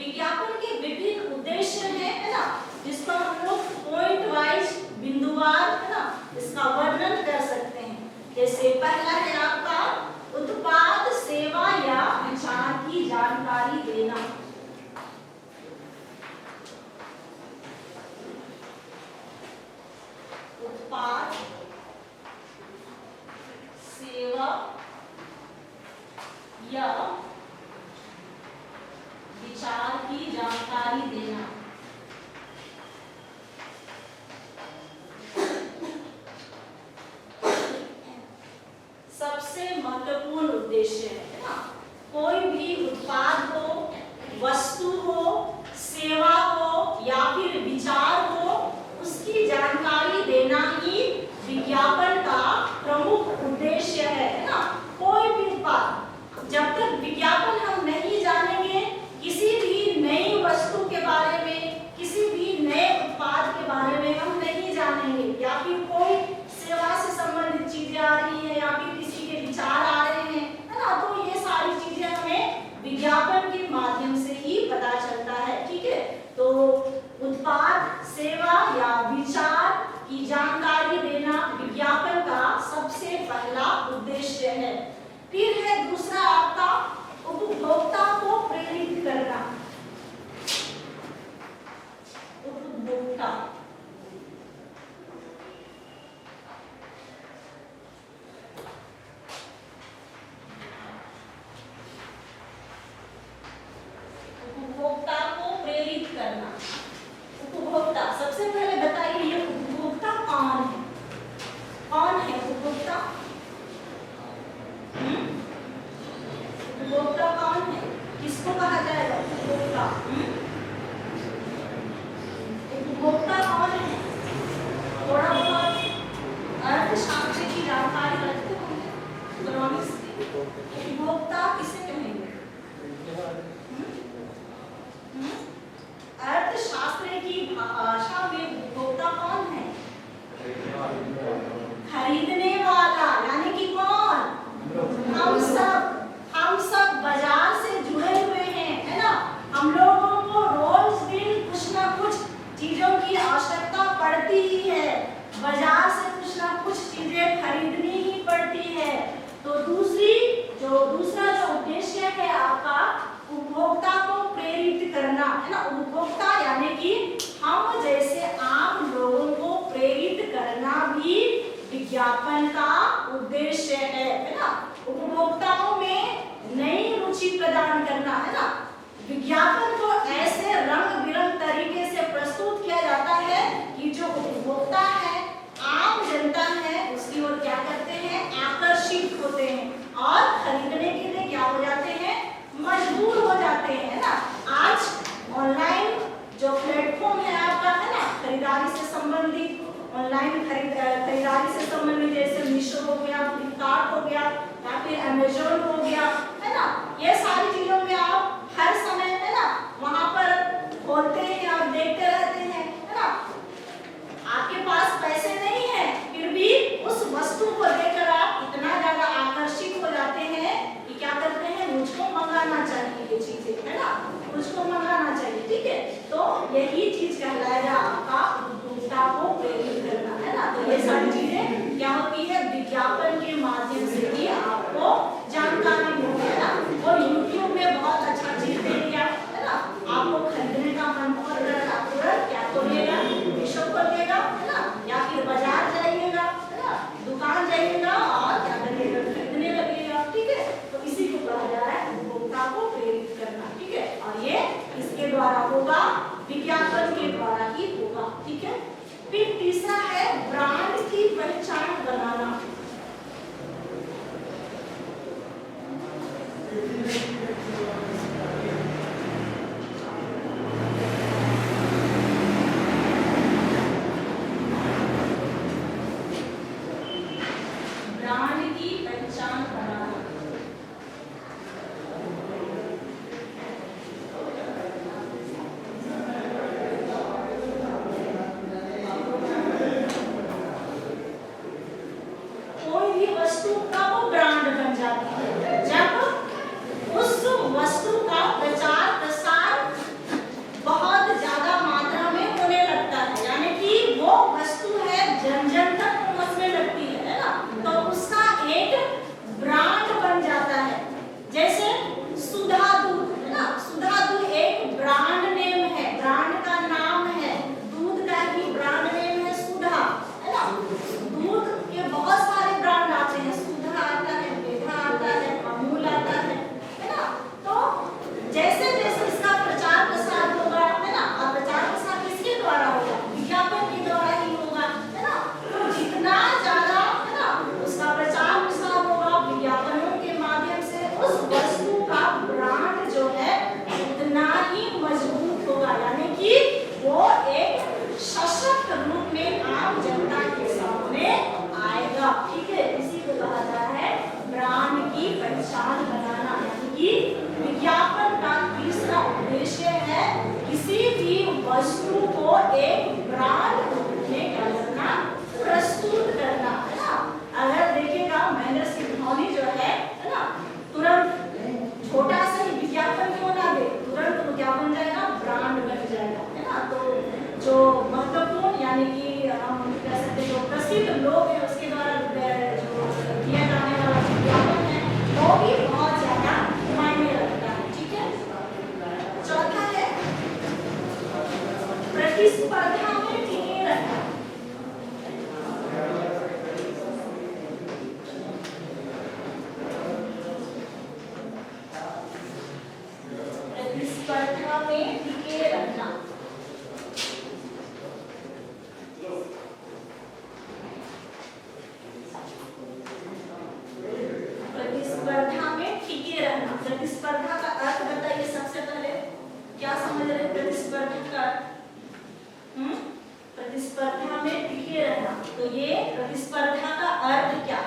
विज्ञापन के विभिन्न उद्देश्य हैं, है ना, जिसको हम लोग पॉइंट वाइज बिंदुवार, है ना, इसका वर्णन कर सकते हैं। जैसे पहला है आपका उत्पाद, सेवा या विचार की जानकारी देना। उत्पाद, सेवा या विचार की जानकारी देना। सबसे महत्वपूर्ण उद्देश्य है ना, कोई भी उत्पाद हो, वस्तु हो, सेवा हो या फिर विचार हो, उसकी जानकारी देना ही विज्ञापन का प्रमुख उद्देश्य है ना। कोई भी उत्पाद, जब तक विज्ञापन हम नहीं जानेंगे, किसी भी नई वस्तु के बारे में, किसी भी नए उत्पाद के बारे में हम नहीं जानेंगे, या फिर कोई सेवा से संबंधित चीजें आ रही है या फिर किसी के विचार आ रहे हैं, है ना, तो ये सारी चीजें हमें विज्ञापन के माध्यम से ही पता चलता है। ठीक है, तो उत्पाद, सेवा या विचार की जानकारी देना विज्ञापन का सबसे पहला उद्देश्य है। फिर है दूसरा आपका उपभोक्ता को प्रेरित करना। उपभोक्ता, उपभोक्ता को प्रेरित करना। उपभोक्ता, सबसे पहले बताइए ये उपभोक्ता कौन है? कौन है उपभोक्ता? उपभोक्ता कौन है? किसको कहा जाएगा उपभोक्ता? उपभोक्ता कौन है? थोड़ा बहुत अर्थशास्त्र की जानकारी रखते होंगे, इकोनॉमिक्स की। उपभोक्ता किसे कहेंगे? अर्थशास्त्र की भाषा में उपभोक्ता कौन है? खरीदने वाला, यानी कि कौन? हम सब बाजार से जुड़े हुए हैं, है ना। हम लोगों को रोज दिन कुछ ना कुछ चीजों की आवश्यकता पड़ती ही है, बाजार से कुछ ना कुछ चीजें खरीदनी ही पड़ती है। तो दूसरा जो उद्देश्य है आपका, उपभोक्ता को प्रेरित करना, है ना। उपभोक्ता यानी कि हम जैसे आम लोगों को प्रेरित करना भी विज्ञापन का उद्देश्य है ना। उपभोक्ताओं में नई रुचि प्रदान करना, है ना। विज्ञापन को ऐसे रंग बिरंग तरीके से प्रस्तुत किया जाता है कि जो उपभोक्ता है, आम जनता है, उसकी ओर क्या करते हैं? आकर्षित होते हैं और खरीदने के लिए क्या हो जाते हैं? मजबूर हो जाते हैं, है ना। आज ऑनलाइन जो प्लेटफॉर्म है आपका, है ना, खरीदारी से संबंधित, ऑनलाइन खरीदारी से संबंधित, जैसे मीशो हो गया, फ्लिपकार्ट हो गया या फिर अमेज़न हो गया, है ना। ये सारी चीजों में आप हर समय, है ना, वहां पर खोलते हैं और देखते रहते हैं, है ना। आपके पास पैसे नहीं है, फिर भी उस वस्तु को देखकर आप इतना ज्यादा आकर्षित हो जाते हैं कि क्या करते हैं? मुझको मंगाना चाहिए ये चीजें, है ना, मुझको मंगाना चाहिए। ठीक है, तो यही चीज कहलाएगा आपका उपभोक्ता को प्रेरित करना, है ना। तो ये सारी चीजें क्या होती है? विज्ञापन के माध्यम से ही आपको जानकारी होगी, है ना। और यूट्यूब में बहुत अच्छा चीज दे दिया, है ना, आपको खरीदने का मन हो रहा है, तुरंत क्या खोलिएगा? मीशो खोलिएगा, है ना, या फिर बाजार जाइएगा, है ना, दुकान जाइएगा और क्या करिएगा? खरीदने लगेगा। ठीक है, तो इसी को कहा जा रहा है उपभोक्ता को प्रेरित करना। ठीक है, और ये इसके द्वारा होगा, विज्ञापन के द्वारा ही होगा। ठीक है, फिर तीसरा है ब्रांड की पहचान बनाना। ब्रांड की पहचान बनाना। कोई भी वस्तु कब ब्रांड बन जाती है? जब उस पहचान बनाना, यानी कि विज्ञापन का तीसरा उद्देश्य है किसी भी वस्तु को एक ब्रांड में क्या करना, प्रस्तुत करना, है ना। अगर देखिएगा महेंद्र सिंह धोनी जो है ना, तुरंत छोटा सा ही विज्ञापन क्यों ना दे, तुरंत वो क्या बन जाएगा, ब्रांड बन जाएगा, है ना। तो जो महत्वपूर्ण यानी कि हम कह सकते हैं जो प्रसिद्ध लोग हैं उसके द्वारा जो किया जाने वाला विज्ञापन है वो भी बहुत ज्यादा मायने रखता है, ठीक है। चौथा है प्रतिस्पर्धा में टिके रहना। प्रतिस्पर्धा में टिके रहना, प्रतिस्पर्धा में टिके रहना। प्रतिस्पर्धा का अर्थ बताइए सबसे पहले, क्या समझ रहे हैं प्रतिस्पर्धा का? प्रतिस्पर्धा में टिके रहना, तो ये प्रतिस्पर्धा का अर्थ क्या?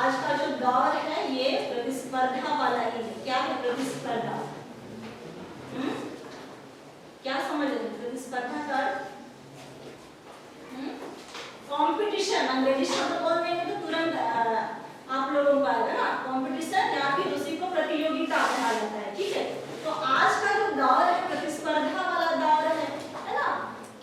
आज का जो दौर है ये प्रतिस्पर्धा वाला ही है। क्या है प्रतिस्पर्धा? क्या समझ रहे हैं प्रतिस्पर्धा का अर्थ? कंपटीशन, अंग्रेजी शब्द बोल देंगे तो तुरंत आप लोगों को आएगा ना, कंपटीशन या फिर उसी को प्रतियोगिता कहा जाता है, ठीक है। तो आज का जो दौर है प्रतिस्पर्धा वाला दौर है ना।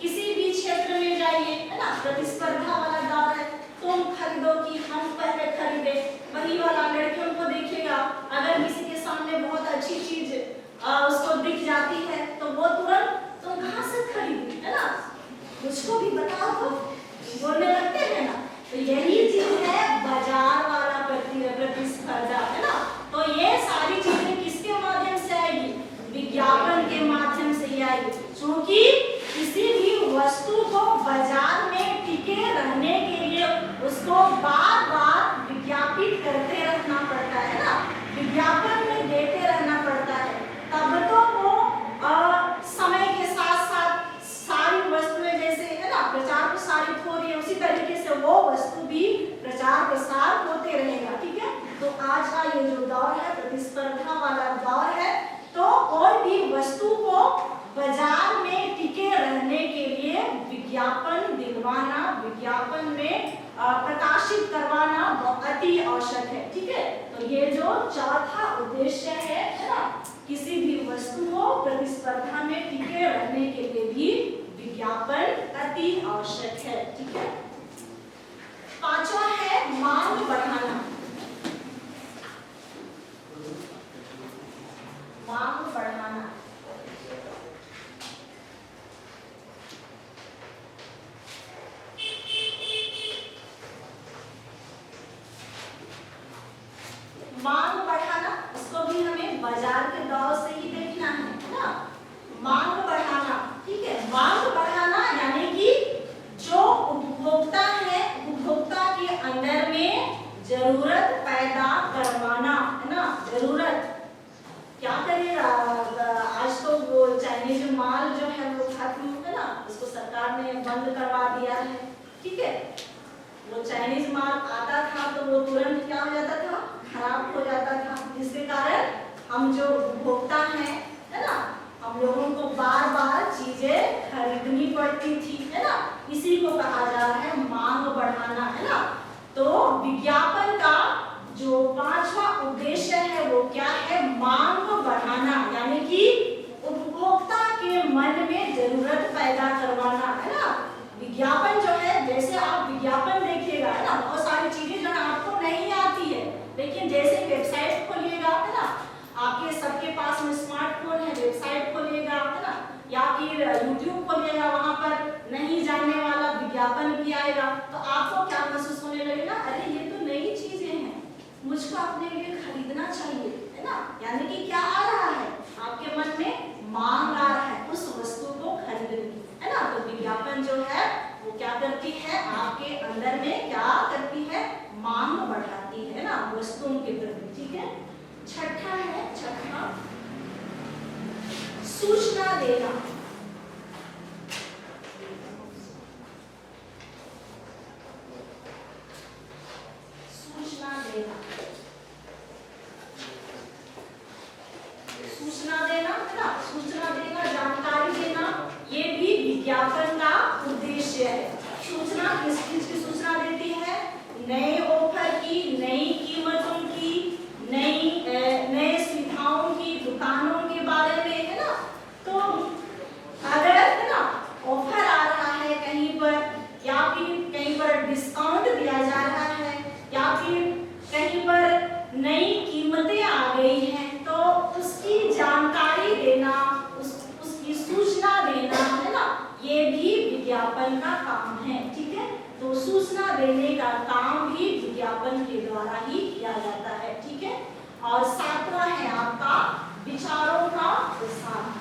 किसी भी क्षेत्र में जाइए, है ना, प्रतिस्पर्धा वाला दौर है। तुम खरीदो कि हम पहले खरीदे, वही वाला लड़कियों को देखिएगा, अगर किसी के सामने बहुत अच्छी चीज उसको दिख जाती है तो वो तुरंत तुम कहाँ से खरीदी, है ना, मुझको भी बताओ तो बोलने लगते हैं ना। तो यही चीज है बाजार वाला प्रतिस्पर्धा, है ना। तो ये सारी चीजें किसके माध्यम से आएगी? विज्ञापन के माध्यम से ही आएगी, क्योंकि किसी भी वस्तु को बाजार में टिके रहने के लिए उसको बार बार विज्ञापित करते रहना पड़ता है ना, विज्ञापन में देते रहना पड़ता है, तब तो वो समय के साथ साथ सारी वस्तुएं जैसे, है ना, प्रचार प्रसारित हो रही है उसी तरीके से वो वस्तु भी प्रचार प्रसार होते रहेगा, ठीक है। तो आज का ये जो दौर है प्रतिस्पर्धा वाला दौर है, तो कोई भी वस्तु को बाजार में टिके रहने के लिए विज्ञापन दिलवाना, विज्ञापन में प्रकाशित करवाना अति आवश्यक है, ठीक है। तो ये जो चौथा उद्देश्य है ना, किसी भी वस्तु को प्रतिस्पर्धा में टिके रहने के लिए भी विज्ञापन अति आवश्यक है, ठीक है। पांचवा है मांग बढ़ाना। मांग बढ़ाना, मांग बढ़ाना, इसको भी हमें बाजार के दौर से ही देखना है ना। मांग बढ़ाना, ठीक है। मांग बढ़ाना यानी कि जो उपभोक्ता है, उपभोक्ता के अंदर में जरूरत पैदा करवाना, है ना। जरूरत क्या करेगा, आज तो वो चाइनीज माल जो है वो खत्म, है ना, इसको सरकार ने बंद करवा दिया है, ठीक है। वो चाइनीज माल आता था तो वो तुरंत क्या हो जाता था, खराब हो जाता था, जिसके कारण हम जो उपभोक्ता हैं, है ना, हम लोगों को बार बार चीजें खरीदनी पड़ती थी, है ना। इसी को कहा जा रहा है मांग बढ़ाना, है ना। तो विज्ञापन का जो पांचवा उद्देश्य है वो क्या है, मांग बढ़ाना, यानी कि उपभोक्ता के मन में जरूरत पैदा करवाना, है ना। विज्ञापन जो है, जैसे आप विज्ञापन देखिएगा, है ना, बहुत सारी चीजें जो है आपको नहीं आती है, लेकिन जैसे वेबसाइट खोलिएगा, है ना, आपके सबके पास में स्मार्टफोन है, वेबसाइट खोलिएगा, है ना, या फिर यूट्यूब खोलिएगा, वहां पर नहीं जानने वाला विज्ञापन भी आएगा, तो आपको क्या महसूस होने लगेगा, अरे ये तो नई चीजें हैं, मुझको अपने लिए खरीदना चाहिए, है ना। यानी कि क्या आ रहा है, आपके मन में मांग आ रहा है उस वस्तु को खरीदने की, है ना। तो विज्ञापन जो है वो क्या करती है, आपके अंदर में क्या करती है, मांग बढ़ाती है ना वस्तुओं के प्रति, ठीक है। छठा है, छठा सूचना देना। सूचना देना, नए ऑफर की, नई कीमतों की, नए सुविधाओं की, दुकानों के बारे में, है ना। तो अगर है ना ऑफर आ रहा है कहीं पर, या फिर कहीं पर डिस्काउंट दिया जा रहा है, या फिर कहीं पर नई कीमतें आ गई हैं, तो उसकी जानकारी देना, उसकी सूचना देना, है ना, ये भी विज्ञापन का काम है। ठीक है, तो सूचना देने का काम भी विज्ञापन के द्वारा ही किया जाता है। ठीक है, और सातवां है आपका विचारों का प्रसार।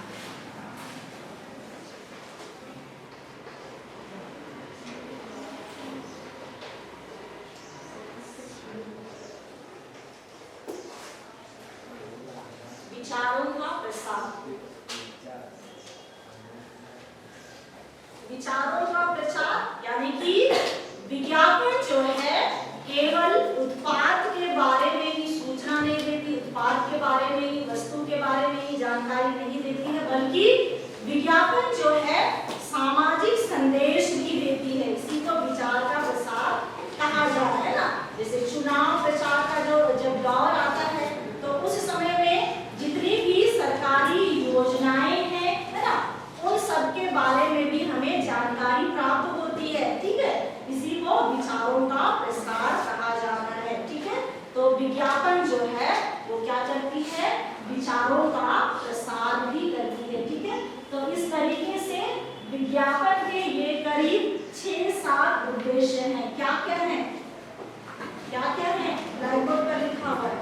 विचारों का प्रसार, विचारों का प्रचार यानी कि विज्ञापन जो है केवल उत्पाद के बारे में ही सूचना नहीं देती, उत्पाद के बारे में ही, वस्तु के बारे में ही जानकारी नहीं देती है, बल्कि विज्ञापन जो है सामाजिक संदेश भी देती है। इसी को विचार का प्रसार कहा जा रहा है ना। जैसे चुनाव प्रचार का जब दौर आता है, तो उस समय में जितनी भी सरकारी योजनाएं हैं, है ना, उन सब के बारे में भी हमें जानकारी प्राप्त होती है। ठीक है, इसी को विचारों का प्रसार कहा जा रहा है। ठीक है, तो विज्ञापन जो है वो क्या करती है, विचारों का प्रसार भी करती है। ठीक है, तो इस तरीके से विज्ञापन के ये करीब 6-7 उद्देश्य हैं। क्या क्या है, क्या क्या है, ब्लैक बोर्ड पर लिखा हुआ है।